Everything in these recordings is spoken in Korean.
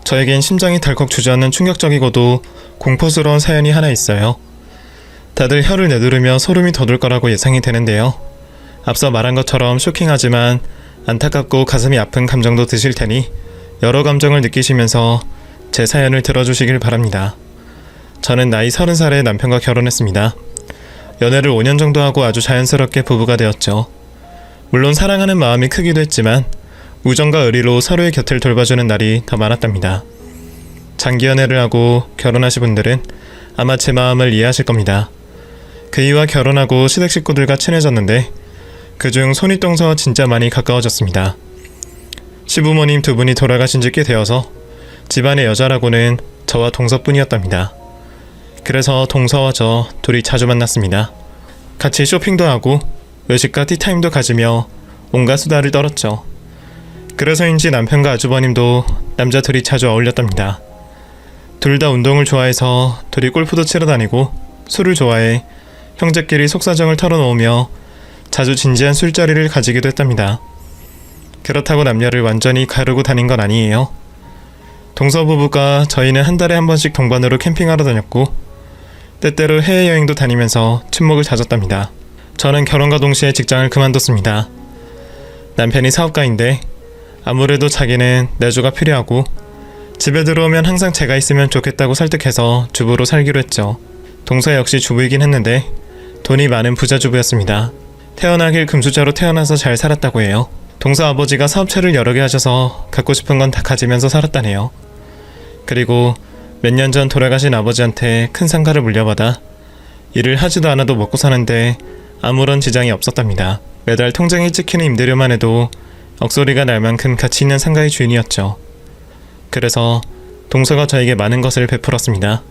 저에겐 심장이 덜컥 주저앉는 충격적이고도 공포스러운 사연이 하나 있어요. 다들 혀를 내두르며 소름이 돋을 거라고 예상이 되는데요. 앞서 말한 것처럼 쇼킹하지만 안타깝고 가슴이 아픈 감정도 드실 테니 여러 감정을 느끼시면서 제 사연을 들어주시길 바랍니다. 저는 나이 30살에 남편과 결혼했습니다. 연애를 5년 정도 하고 아주 자연스럽게 부부가 되었죠. 물론 사랑하는 마음이 크기도 했지만 우정과 의리로 서로의 곁을 돌봐주는 날이 더 많았답니다. 장기 연애를 하고 결혼하신 분들은 아마 제 마음을 이해하실 겁니다. 그이와 결혼하고 시댁 식구들과 친해졌는데 그중 손윗동서와 진짜 많이 가까워졌습니다. 시부모님 두 분이 돌아가신 지 꽤 되어서 집안의 여자라고는 저와 동서뿐이었답니다. 그래서 동서와 저 둘이 자주 만났습니다. 같이 쇼핑도 하고 외식과 티타임도 가지며 온갖 수다를 떨었죠. 그래서인지 남편과 아주버님도 남자 둘이 자주 어울렸답니다. 둘 다 운동을 좋아해서 둘이 골프도 치러 다니고 술을 좋아해 형제끼리 속사정을 털어놓으며 자주 진지한 술자리를 가지기도 했답니다. 그렇다고 남녀를 완전히 가르고 다닌 건 아니에요. 동서 부부가 저희는 한 달에 한 번씩 동반으로 캠핑하러 다녔고 때때로 해외여행도 다니면서 친목을 다졌답니다. 저는 결혼과 동시에 직장을 그만뒀습니다. 남편이 사업가인데 아무래도 자기는 내조가 필요하고 집에 들어오면 항상 제가 있으면 좋겠다고 설득해서 주부로 살기로 했죠. 동서 역시 주부이긴 했는데 돈이 많은 부자주부였습니다. 태어나길 금수저로 태어나서 잘 살았다고 해요. 동서 아버지가 사업체를 여러 개 하셔서 갖고 싶은 건 다 가지면서 살았다네요. 그리고 몇 년 전 돌아가신 아버지한테 큰 상가를 물려받아 일을 하지도 않아도 먹고 사는데 아무런 지장이 없었답니다. 매달 통장에 찍히는 임대료만 해도 억소리가 날 만큼 가치 있는 상가의 주인이었죠. 그래서 동서가 저에게 많은 것을 베풀었습니다.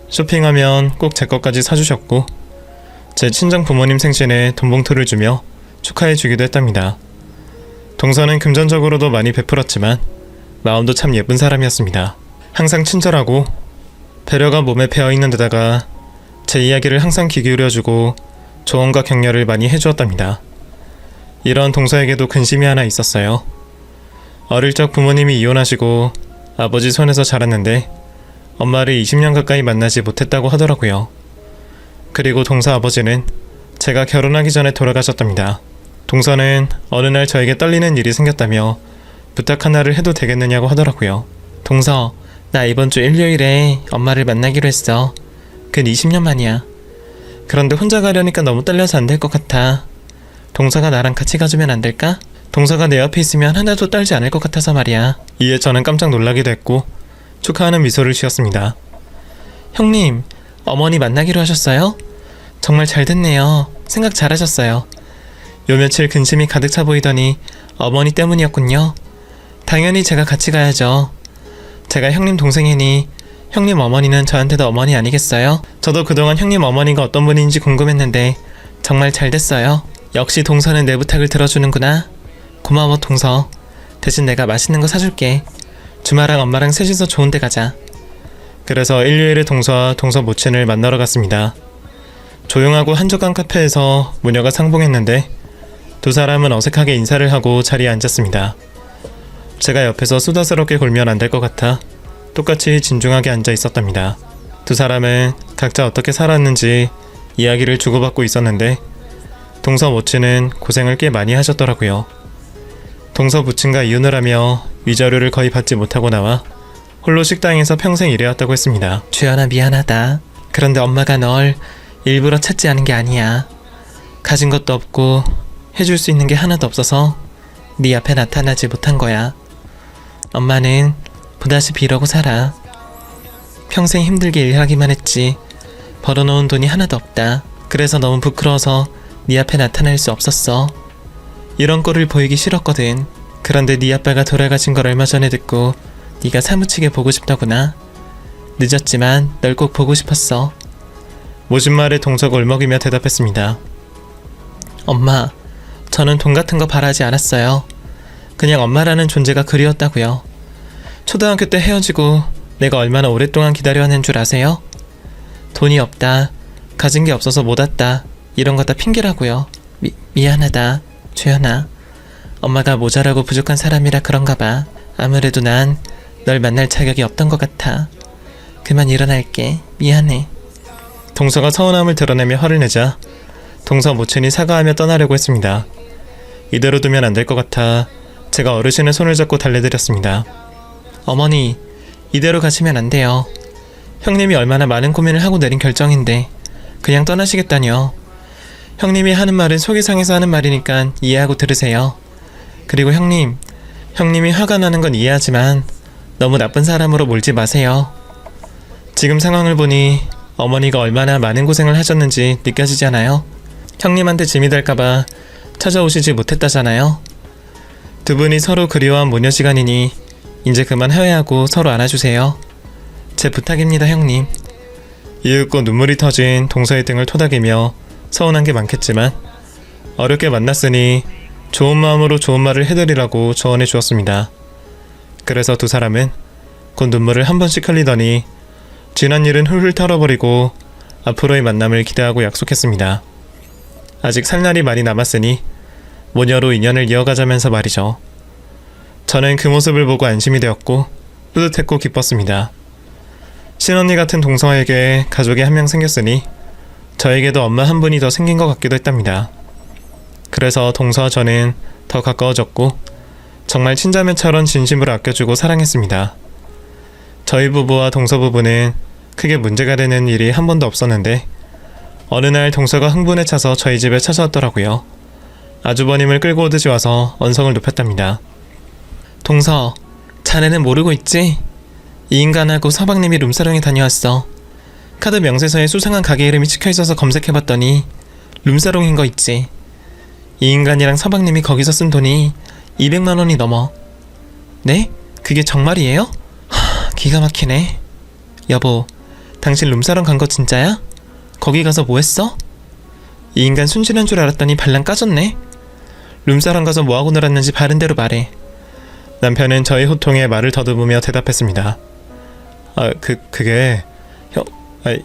쇼핑하면 꼭 제 것까지 사주셨고 제 친정 부모님 생신에 돈봉투를 주며 축하해주기도 했답니다. 동서는 금전적으로도 많이 베풀었지만 마음도 참 예쁜 사람이었습니다. 항상 친절하고 배려가 몸에 배어있는 데다가 제 이야기를 항상 귀 기울여주고 조언과 격려를 많이 해주었답니다. 이런 동서에게도 근심이 하나 있었어요. 어릴 적 부모님이 이혼하시고 아버지 손에서 자랐는데 엄마를 20년 가까이 만나지 못했다고 하더라고요. 그리고 동서 아버지는 제가 결혼하기 전에 돌아가셨답니다. 동서는 어느 날 저에게 떨리는 일이 생겼다며 부탁 하나를 해도 되겠느냐고 하더라고요. 동서, 나 이번 주 일요일에 엄마를 만나기로 했어. 근 20년 만이야. 그런데 혼자 가려니까 너무 떨려서 안 될 것 같아. 동서가 나랑 같이 가주면 안 될까? 동서가 내 옆에 있으면 하나도 떨지 않을 것 같아서 말이야. 이에 저는 깜짝 놀라기도 했고 축하하는 미소를 지었습니다. 형님, 어머니 만나기로 하셨어요? 정말 잘 됐네요. 생각 잘하셨어요. 요 며칠 근심이 가득 차 보이더니 어머니 때문이었군요. 당연히 제가 같이 가야죠. 제가 형님 동생이니 형님 어머니는 저한테도 어머니 아니겠어요? 저도 그동안 형님 어머니가 어떤 분인지 궁금했는데 정말 잘 됐어요. 역시 동서는 내 부탁을 들어주는구나. 고마워 동서. 대신 내가 맛있는 거 사줄게. 주말랑 엄마랑 셋이서 좋은 데 가자. 그래서 일요일에 동서와 동서 모친을 만나러 갔습니다. 조용하고 한적한 카페에서 무녀가 상봉했는데 두 사람은 어색하게 인사를 하고 자리에 앉았습니다. 제가 옆에서 수다스럽게 굴면 안 될 것 같아 똑같이 진중하게 앉아 있었답니다. 두 사람은 각자 어떻게 살았는지 이야기를 주고받고 있었는데 동서 모친은 고생을 꽤 많이 하셨더라고요. 동서 부친과 이혼을 하며 위자료를 거의 받지 못하고 나와 홀로 식당에서 평생 일해왔다고 했습니다. 주연아 미안하다. 그런데 엄마가 널 일부러 찾지 않은 게 아니야. 가진 것도 없고 해줄 수 있는 게 하나도 없어서 네 앞에 나타나지 못한 거야. 엄마는 보다시피 이러고 살아. 평생 힘들게 일하기만 했지 벌어놓은 돈이 하나도 없다. 그래서 너무 부끄러워서 네 앞에 나타날 수 없었어. 이런 꼴을 보이기 싫었거든. 그런데 네 아빠가 돌아가신 걸 얼마 전에 듣고 네가 사무치게 보고 싶더구나. 늦었지만 널 꼭 보고 싶었어. 모진 말에 동서가 울먹이며 대답했습니다. 엄마, 저는 돈 같은 거 바라지 않았어요. 그냥 엄마라는 존재가 그리웠다고요. 초등학교 때 헤어지고 내가 얼마나 오랫동안 기다려하는 줄 아세요? 돈이 없다, 가진 게 없어서 못 왔다, 이런 거 다 핑계라고요. 미안하다, 주연아. 엄마가 모자라고 부족한 사람이라 그런가 봐. 아무래도 난 널 만날 자격이 없던 것 같아. 그만 일어날게. 미안해. 동서가 서운함을 드러내며 화를 내자 동서 모친이 사과하며 떠나려고 했습니다. 이대로 두면 안 될 것 같아 제가 어르신의 손을 잡고 달래드렸습니다. 어머니, 이대로 가시면 안 돼요. 형님이 얼마나 많은 고민을 하고 내린 결정인데 그냥 떠나시겠다뇨. 형님이 하는 말은 속이 상해서 하는 말이니까 이해하고 들으세요. 그리고 형님이 화가 나는 건 이해하지만 너무 나쁜 사람으로 몰지 마세요. 지금 상황을 보니 어머니가 얼마나 많은 고생을 하셨는지 느껴지잖아요. 형님한테 짐이 될까봐 찾아오시지 못했다잖아요. 두 분이 서로 그리워한 모녀 시간이니 이제 그만 화해하고 서로 안아주세요. 제 부탁입니다, 형님. 이윽고 눈물이 터진 동서의 등을 토닥이며 서운한 게 많겠지만 어렵게 만났으니 좋은 마음으로 좋은 말을 해드리라고 조언해 주었습니다. 그래서 두 사람은 곧 눈물을 한 번씩 흘리더니 지난 일은 훌훌 털어버리고 앞으로의 만남을 기대하고 약속했습니다. 아직 살 날이 많이 남았으니 모녀로 인연을 이어가자면서 말이죠. 저는 그 모습을 보고 안심이 되었고 뿌듯했고 기뻤습니다. 친언니 같은 동서에게 가족이 한 명 생겼으니 저에게도 엄마 한 분이 더 생긴 것 같기도 했답니다. 그래서 동서와 저는 더 가까워졌고 정말 친자매처럼 진심으로 아껴주고 사랑했습니다. 저희 부부와 동서 부부는 크게 문제가 되는 일이 한 번도 없었는데 어느 날 동서가 흥분에 차서 저희 집에 찾아왔더라고요. 아주버님을 끌고 오듯이 와서 언성을 높였답니다. 동서, 자네는 모르고 있지? 이 인간하고 서방님이 룸사롱에 다녀왔어. 카드 명세서에 수상한 가게 이름이 찍혀있어서 검색해봤더니 룸사롱인 거 있지. 이 인간이랑 서방님이 거기서 쓴 돈이 200만 원이 넘어. 네? 그게 정말이에요? 기가 막히네. 여보, 당신 룸사롱 간 거 진짜야? 거기 가서 뭐 했어? 이 인간 순진한 줄 알았더니 발랑 까졌네. 룸사롱 가서 뭐하고 놀았는지 바른 대로 말해. 남편은 저희 호통에 말을 더듬으며 대답했습니다. 그게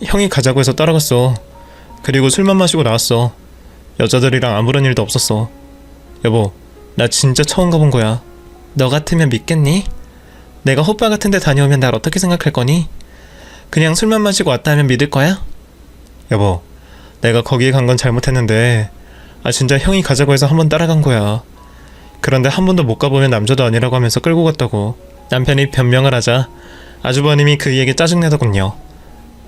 형이 가자고 해서 따라갔어. 그리고 술만 마시고 나왔어. 여자들이랑 아무런 일도 없었어. 여보, 나 진짜 처음 가본 거야. 너 같으면 믿겠니? 내가 호빠 같은 데 다녀오면 날 어떻게 생각할 거니? 그냥 술만 마시고 왔다 하면 믿을 거야? 여보, 내가 거기에 간 건 잘못했는데 진짜 형이 가자고 해서 한번 따라간 거야. 그런데 한 번도 못 가보면 남자도 아니라고 하면서 끌고 갔다고. 남편이 변명을 하자 아주버님이 그에게 짜증내더군요.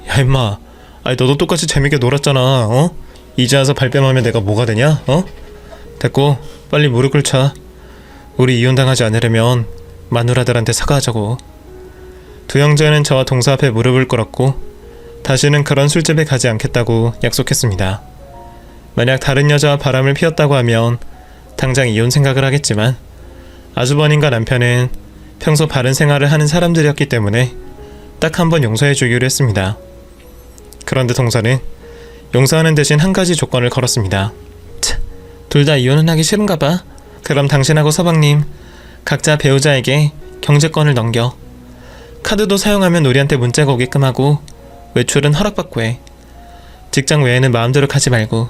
야 임마, 너도 똑같이 재밌게 놀았잖아. 어? 이제 와서 발뺌하면 내가 뭐가 되냐? 어? 됐고 빨리 무릎 꿇자. 우리 이혼당하지 않으려면 마누라들한테 사과하자고. 두 형제는 저와 동서 앞에 무릎을 꿇었고 다시는 그런 술집에 가지 않겠다고 약속했습니다. 만약 다른 여자와 바람을 피웠다고 하면 당장 이혼 생각을 하겠지만 아주버님과 남편은 평소 바른 생활을 하는 사람들이었기 때문에 딱 한 번 용서해 주기로 했습니다. 그런데 동서는 용서하는 대신 한 가지 조건을 걸었습니다. 둘 다 이혼은 하기 싫은가 봐. 그럼 당신하고 서방님 각자 배우자에게 경제권을 넘겨. 카드도 사용하면 우리한테 문자가 오게끔 하고 외출은 허락받고 해. 직장 외에는 마음대로 가지 말고.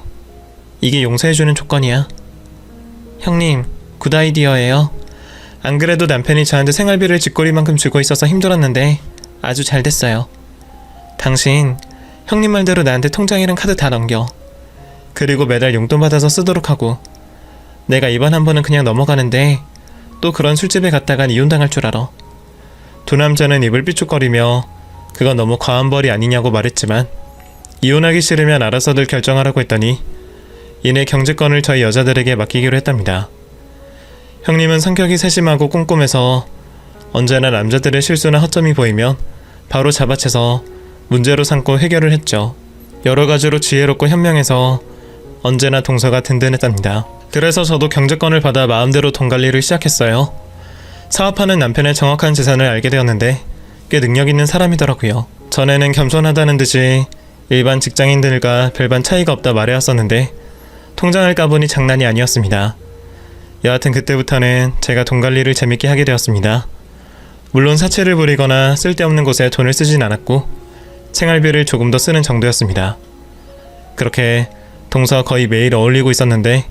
이게 용서해주는 조건이야. 형님, 굿 아이디어예요. 안 그래도 남편이 저한테 생활비를 쥐꼬리만큼 주고 있어서 힘들었는데 아주 잘 됐어요. 당신 형님 말대로 나한테 통장이랑 카드 다 넘겨. 그리고 매달 용돈 받아서 쓰도록 하고. 내가 이번 한 번은 그냥 넘어가는데 또 그런 술집에 갔다간 이혼당할 줄 알아. 두 남자는 입을 삐죽거리며 그건 너무 과한 벌이 아니냐고 말했지만 이혼하기 싫으면 알아서들 결정하라고 했더니 이내 경제권을 저희 여자들에게 맡기기로 했답니다. 형님은 성격이 세심하고 꼼꼼해서 언제나 남자들의 실수나 허점이 보이면 바로 잡아채서 문제로 삼고 해결을 했죠. 여러 가지로 지혜롭고 현명해서 언제나 동서가 든든했답니다. 그래서 저도 경제권을 받아 마음대로 돈 관리를 시작했어요. 사업하는 남편의 정확한 재산을 알게 되었는데 꽤 능력 있는 사람이더라고요. 전에는 겸손하다는 듯이 일반 직장인들과 별반 차이가 없다 말해왔었는데 통장을 까보니 장난이 아니었습니다. 여하튼 그때부터는 제가 돈 관리를 재밌게 하게 되었습니다. 물론 사채를 부리거나 쓸데없는 곳에 돈을 쓰진 않았고 생활비를 조금 더 쓰는 정도였습니다. 그렇게 동서와 거의 매일 어울리고 있었는데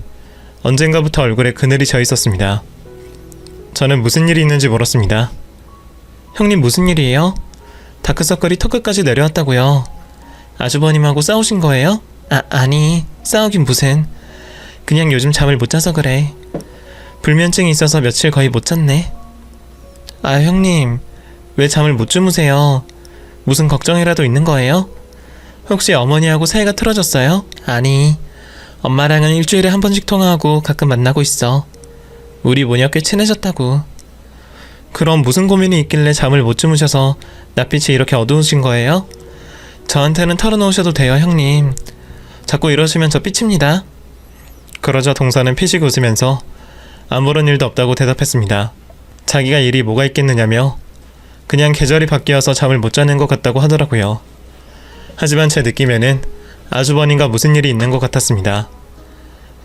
언젠가부터 얼굴에 그늘이 져 있었습니다. 저는 무슨 일이 있는지 물었습니다. 형님 무슨 일이에요? 다크서클이 턱끝까지 내려왔다고요. 아주버님하고 싸우신 거예요? 아니 싸우긴 무슨. 그냥 요즘 잠을 못 자서 그래. 불면증이 있어서 며칠 거의 못 잤네. 아 형님 왜 잠을 못 주무세요? 무슨 걱정이라도 있는 거예요? 혹시 어머니하고 사이가 틀어졌어요? 아니 엄마랑은 일주일에 한 번씩 통화하고 가끔 만나고 있어. 우리 모녀 꽤 친해졌다고. 그럼 무슨 고민이 있길래 잠을 못 주무셔서 낯빛이 이렇게 어두우신 거예요? 저한테는 털어놓으셔도 돼요 형님. 자꾸 이러시면 저 삐칩니다. 그러자 동서는 피식 웃으면서 아무런 일도 없다고 대답했습니다. 자기가 일이 뭐가 있겠느냐며 그냥 계절이 바뀌어서 잠을 못 자는 것 같다고 하더라고요. 하지만 제 느낌에는 아주버님과 무슨 일이 있는 것 같았습니다.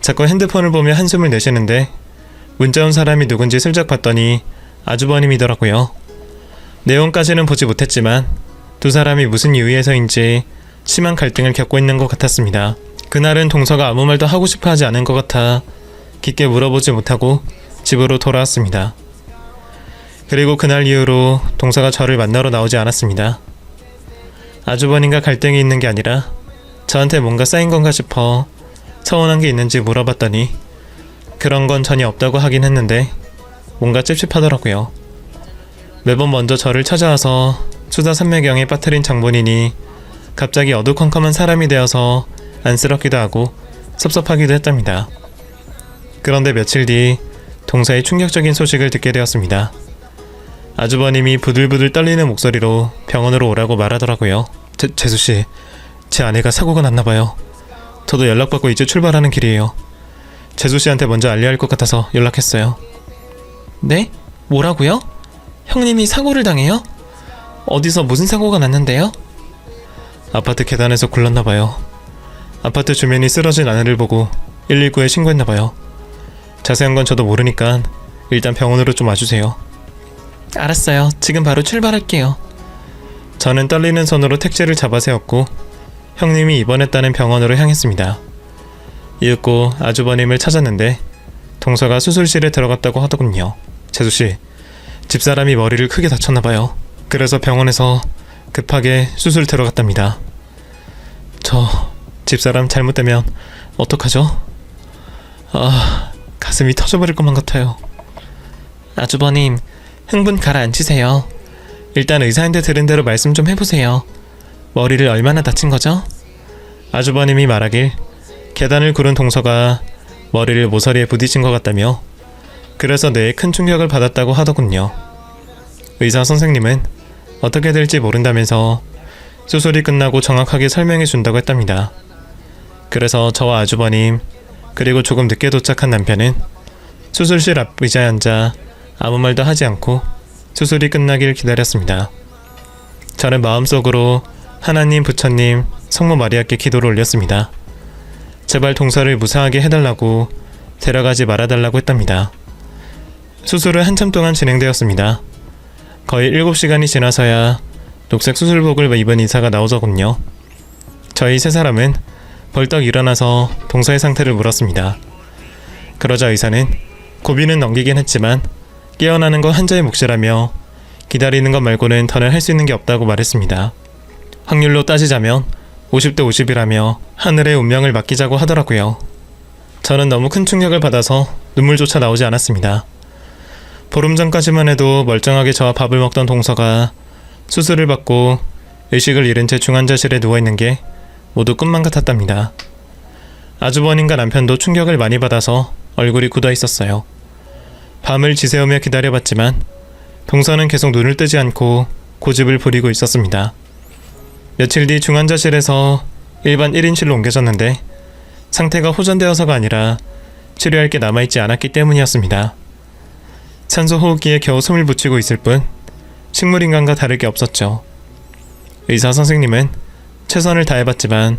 자꾸 핸드폰을 보며 한숨을 내쉬는데 문자 온 사람이 누군지 슬쩍 봤더니 아주버님이더라고요. 내용까지는 보지 못했지만 두 사람이 무슨 이유에서인지 심한 갈등을 겪고 있는 것 같았습니다. 그날은 동서가 아무 말도 하고 싶어 하지 않은 것 같아 깊게 물어보지 못하고 집으로 돌아왔습니다. 그리고 그날 이후로 동서가 저를 만나러 나오지 않았습니다. 아주버님과 갈등이 있는 게 아니라 저한테 뭔가 쌓인 건가 싶어 서운한 게 있는지 물어봤더니 그런 건 전혀 없다고 하긴 했는데 뭔가 찝찝하더라고요. 매번 먼저 저를 찾아와서 수다 산매경에 빠뜨린 장본인이 갑자기 어두컴컴한 사람이 되어서 안쓰럽기도 하고 섭섭하기도 했답니다. 그런데 며칠 뒤 동서의 충격적인 소식을 듣게 되었습니다. 아주버님이 부들부들 떨리는 목소리로 병원으로 오라고 말하더라고요. 재수씨, 제 아내가 사고가 났나봐요. 저도 연락받고 이제 출발하는 길이에요. 재수씨한테 먼저 알려야 할 것 같아서 연락했어요. 네? 뭐라고요? 형님이 사고를 당해요? 어디서 무슨 사고가 났는데요? 아파트 계단에서 굴렀나봐요. 아파트 주민이 쓰러진 아내를 보고 119에 신고했나봐요. 자세한 건 저도 모르니까 일단 병원으로 좀 와주세요. 알았어요. 지금 바로 출발할게요. 저는 떨리는 손으로 택시를 잡아 세웠고 형님이 입원했다는 병원으로 향했습니다. 이윽고 아주버님을 찾았는데 동서가 수술실에 들어갔다고 하더군요. 재수씨, 집사람이 머리를 크게 다쳤나봐요. 그래서 병원에서 급하게 수술 들어갔답니다. 저 집사람 잘못되면 어떡하죠? 가슴이 터져버릴 것만 같아요. 아주버님, 흥분 가라앉히세요. 일단 의사한테 들은 대로 말씀 좀 해보세요. 머리를 얼마나 다친 거죠? 아주버님이 말하길 계단을 구른 동서가 머리를 모서리에 부딪힌 것 같다며 그래서 뇌에 큰 충격을 받았다고 하더군요. 의사 선생님은 어떻게 될지 모른다면서 수술이 끝나고 정확하게 설명해 준다고 했답니다. 그래서 저와 아주버님 그리고 조금 늦게 도착한 남편은 수술실 앞 의자에 앉아 아무 말도 하지 않고 수술이 끝나길 기다렸습니다. 저는 마음속으로 하나님, 부처님, 성모 마리아께 기도를 올렸습니다. 제발 동서를 무사하게 해달라고, 데려가지 말아달라고 했답니다. 수술은 한참 동안 진행되었습니다. 거의 7시간이 지나서야 녹색 수술복을 입은 의사가 나오더군요. 저희 세 사람은 벌떡 일어나서 동서의 상태를 물었습니다. 그러자 의사는 고비는 넘기긴 했지만 깨어나는 건 환자의 몫이라며 기다리는 것 말고는 더는 할 수 있는 게 없다고 말했습니다. 확률로 따지자면 50대 50이라며 하늘의 운명을 맡기자고 하더라고요. 저는 너무 큰 충격을 받아서 눈물조차 나오지 않았습니다. 보름 전까지만 해도 멀쩡하게 저와 밥을 먹던 동서가 수술을 받고 의식을 잃은 채 중환자실에 누워있는 게 모두 꿈만 같았답니다. 아주버님과 남편도 충격을 많이 받아서 얼굴이 굳어 있었어요. 밤을 지새우며 기다려봤지만 동서는 계속 눈을 뜨지 않고 고집을 부리고 있었습니다. 며칠 뒤 중환자실에서 일반 1인실로 옮겨졌는데 상태가 호전되어서가 아니라 치료할 게 남아있지 않았기 때문이었습니다. 산소 호흡기에 겨우 숨을 붙이고 있을 뿐 식물인간과 다를 게 없었죠. 의사 선생님은 최선을 다해봤지만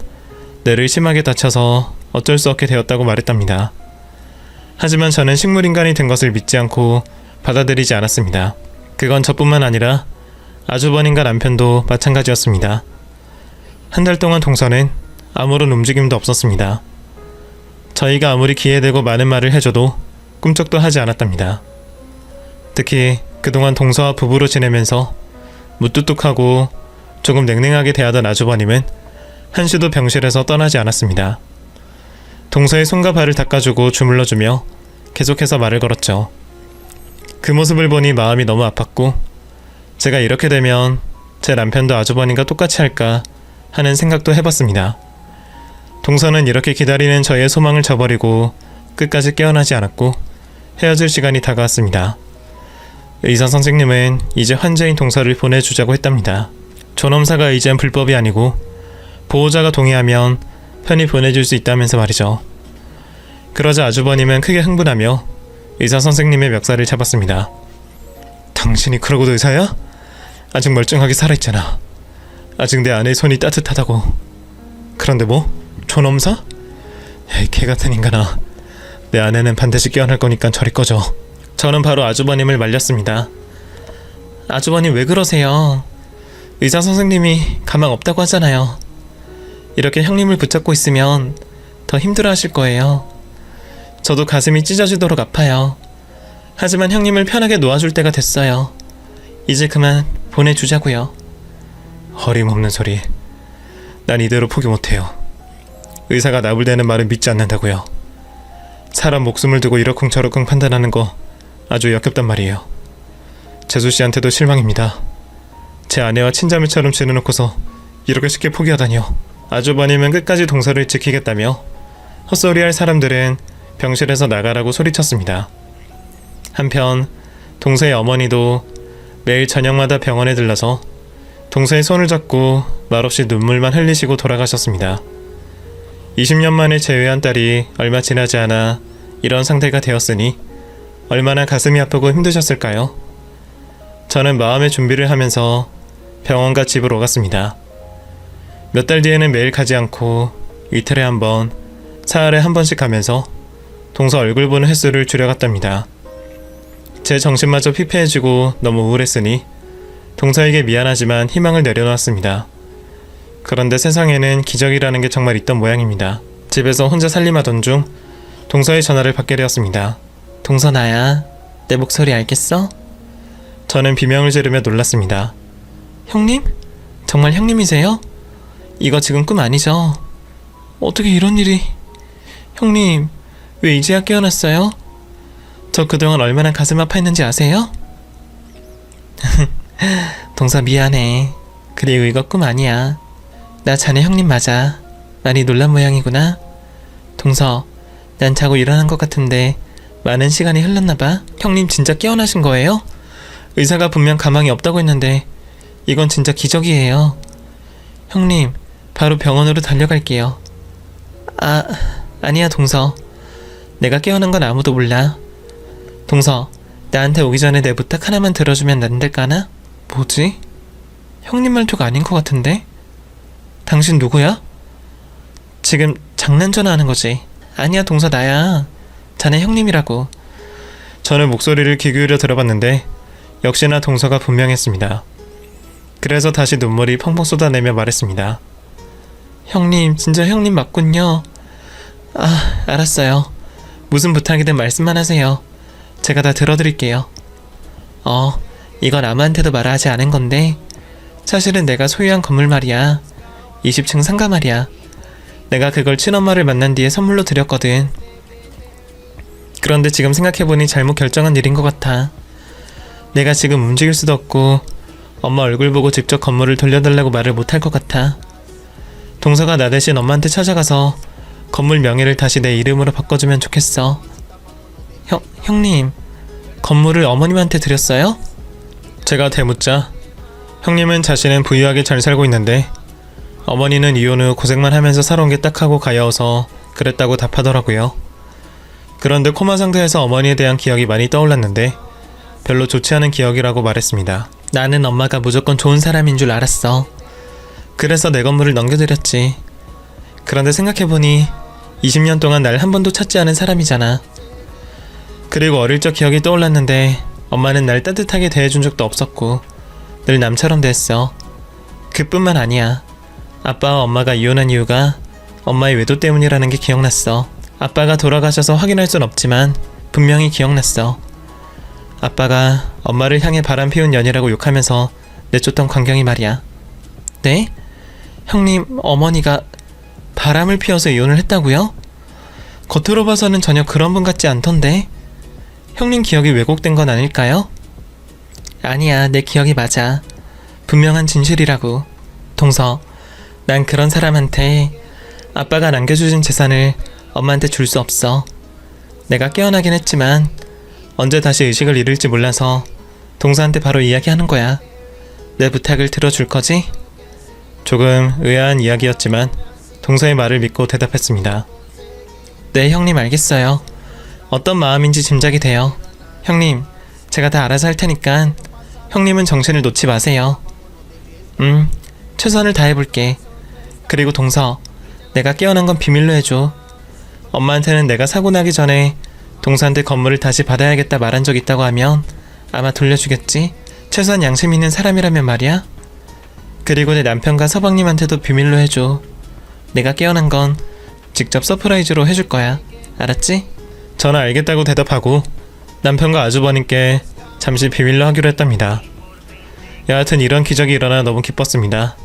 뇌를 심하게 다쳐서 어쩔 수 없게 되었다고 말했답니다. 하지만 저는 식물인간이 된 것을 믿지 않고 받아들이지 않았습니다. 그건 저뿐만 아니라 아주버님과 남편도 마찬가지였습니다. 한 달 동안 동서는 아무런 움직임도 없었습니다. 저희가 아무리 기회되고 많은 말을 해줘도 꿈쩍도 하지 않았답니다. 특히 그동안 동서와 부부로 지내면서 무뚝뚝하고 조금 냉랭하게 대하던 아주버님은 한시도 병실에서 떠나지 않았습니다. 동서의 손과 발을 닦아주고 주물러주며 계속해서 말을 걸었죠. 그 모습을 보니 마음이 너무 아팠고 제가 이렇게 되면 제 남편도 아주버님과 똑같이 할까 하는 생각도 해봤습니다. 동서는 이렇게 기다리는 저의 소망을 저버리고 끝까지 깨어나지 않았고 헤어질 시간이 다가왔습니다. 의사 선생님은 이제 환자인 동서를 보내주자고 했답니다. 존엄사가 이젠 불법이 아니고 보호자가 동의하면 편히 보내줄 수 있다면서 말이죠. 그러자 아주버님은 크게 흥분하며 의사 선생님의 멱살을 잡았습니다. 당신이 그러고도 의사야? 아직 멀쩡하게 살아있잖아. 아직 내 아내의 손이 따뜻하다고. 그런데 뭐? 존엄사? 에이, 개같은 인간아. 내 아내는 반드시 깨어날 거니까 저리 꺼져. 저는 바로 아주버님을 말렸습니다. 아주버님 왜 그러세요? 의사 선생님이 가망 없다고 하잖아요. 이렇게 형님을 붙잡고 있으면 더 힘들어 하실 거예요. 저도 가슴이 찢어지도록 아파요. 하지만 형님을 편하게 놓아줄 때가 됐어요. 이제 그만 보내주자고요. 어림없는 소리. 난 이대로 포기 못해요. 의사가 나불대는 말은 믿지 않는다고요. 사람 목숨을 두고 이러쿵저러쿵 판단하는 거 아주 역겹단 말이에요. 재수씨한테도 실망입니다. 제 아내와 친자매처럼 지내놓고서 이렇게 쉽게 포기하다니요. 아주버님은 끝까지 동서를 지키겠다며 헛소리할 사람들은 병실에서 나가라고 소리쳤습니다. 한편 동서의 어머니도 매일 저녁마다 병원에 들러서 동서의 손을 잡고 말없이 눈물만 흘리시고 돌아가셨습니다. 20년 만에 재회한 딸이 얼마 지나지 않아 이런 상태가 되었으니 얼마나 가슴이 아프고 힘드셨을까요? 저는 마음의 준비를 하면서 병원과 집으로 갔습니다. 몇 달 뒤에는 매일 가지 않고 이틀에 한 번, 사흘에 한 번씩 가면서 동서 얼굴 보는 횟수를 줄여갔답니다. 제 정신마저 피폐해지고 너무 우울했으니 동서에게 미안하지만 희망을 내려놓았습니다. 그런데 세상에는 기적이라는 게 정말 있던 모양입니다. 집에서 혼자 살림하던 중 동서의 전화를 받게 되었습니다. 동서 나야. 내 목소리 알겠어? 저는 비명을 지르며 놀랐습니다. 형님? 정말 형님이세요? 이거 지금 꿈 아니죠? 어떻게 이런 일이... 형님, 왜 이제야 깨어났어요? 저 그동안 얼마나 가슴 아파했는지 아세요? 동서 미안해. 그리고 이거 꿈 아니야. 나 자네 형님 맞아. 많이 놀란 모양이구나. 동서, 난 자고 일어난 것 같은데 많은 시간이 흘렀나봐. 형님 진짜 깨어나신 거예요? 의사가 분명 가망이 없다고 했는데 이건 진짜 기적이에요. 형님, 바로 병원으로 달려갈게요. 아니야 동서. 내가 깨어난 건 아무도 몰라. 동서, 나한테 오기 전에 내 부탁 하나만 들어주면 안 될까나? 뭐지? 형님 말투가 아닌 것 같은데? 당신 누구야? 지금 장난 전화하는 거지? 아니야 동서 나야. 자네 형님이라고. 저는 목소리를 귀 기울여 들어봤는데 역시나 동서가 분명했습니다. 그래서 다시 눈물이 펑펑 쏟아내며 말했습니다. 형님, 진짜 형님 맞군요. 알았어요. 무슨 부탁이든 말씀만 하세요. 제가 다 들어드릴게요. 이건 아무한테도 말하지 않은 건데 사실은 내가 소유한 건물 말이야. 20층 상가 말이야. 내가 그걸 친엄마를 만난 뒤에 선물로 드렸거든. 그런데 지금 생각해보니 잘못 결정한 일인 것 같아. 내가 지금 움직일 수도 없고 엄마 얼굴 보고 직접 건물을 돌려달라고 말을 못할 것 같아. 동서가 나 대신 엄마한테 찾아가서 건물 명의를 다시 내 이름으로 바꿔주면 좋겠어. 형님, 건물을 어머님한테 드렸어요? 제가 대묻자 형님은 자신은 부유하게 잘 살고 있는데 어머니는 이혼 후 고생만 하면서 살아온 게 딱하고 가여워서 그랬다고 답하더라고요. 그런데 코마 상태에서 어머니에 대한 기억이 많이 떠올랐는데 별로 좋지 않은 기억이라고 말했습니다. 나는 엄마가 무조건 좋은 사람인 줄 알았어. 그래서 내 건물을 넘겨드렸지. 그런데 생각해보니 20년 동안 날 한 번도 찾지 않은 사람이잖아. 그리고 어릴 적 기억이 떠올랐는데 엄마는 날 따뜻하게 대해준 적도 없었고 늘 남처럼 대했어. 그뿐만 아니야. 아빠와 엄마가 이혼한 이유가 엄마의 외도 때문이라는 게 기억났어. 아빠가 돌아가셔서 확인할 순 없지만 분명히 기억났어. 아빠가 엄마를 향해 바람 피운 년이라고 욕하면서 내쫓던 광경이 말이야. 네? 형님 어머니가 바람을 피워서 이혼을 했다고요? 겉으로 봐서는 전혀 그런 분 같지 않던데. 형님 기억이 왜곡된 건 아닐까요? 아니야, 내 기억이 맞아. 분명한 진실이라고. 동서, 난 그런 사람한테 아빠가 남겨주신 재산을 엄마한테 줄 수 없어. 내가 깨어나긴 했지만 언제 다시 의식을 잃을지 몰라서 동서한테 바로 이야기하는 거야. 내 부탁을 들어줄 거지? 조금 의아한 이야기였지만 동서의 말을 믿고 대답했습니다. 네, 형님 알겠어요. 어떤 마음인지 짐작이 돼요. 형님, 제가 다 알아서 할 테니까 형님은 정신을 놓지 마세요. 최선을 다해볼게. 그리고 동서, 내가 깨어난 건 비밀로 해줘. 엄마한테는 내가 사고 나기 전에 동서한테 건물을 다시 받아야겠다 말한 적 있다고 하면 아마 돌려주겠지? 최소한 양심 있는 사람이라면 말이야. 그리고 내 남편과 서방님한테도 비밀로 해줘. 내가 깨어난 건 직접 서프라이즈로 해줄 거야. 알았지? 저는 알겠다고 대답하고 남편과 아주버님께 잠시 비밀로 하기로 했답니다. 여하튼 이런 기적이 일어나 너무 기뻤습니다.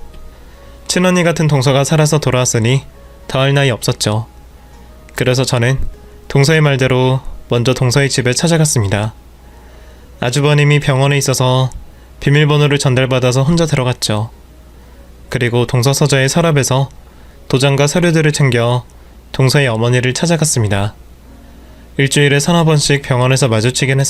친언니 같은 동서가 살아서 돌아왔으니 더할 나위 없었죠. 그래서 저는 동서의 말대로 먼저 동서의 집에 찾아갔습니다. 아주버님이 병원에 있어서 비밀번호를 전달받아서 혼자 들어갔죠. 그리고 동서 서저의 서랍에서 도장과 서류들을 챙겨 동서의 어머니를 찾아갔습니다. 일주일에 3~4번씩 병원에서 마주치긴 했었죠.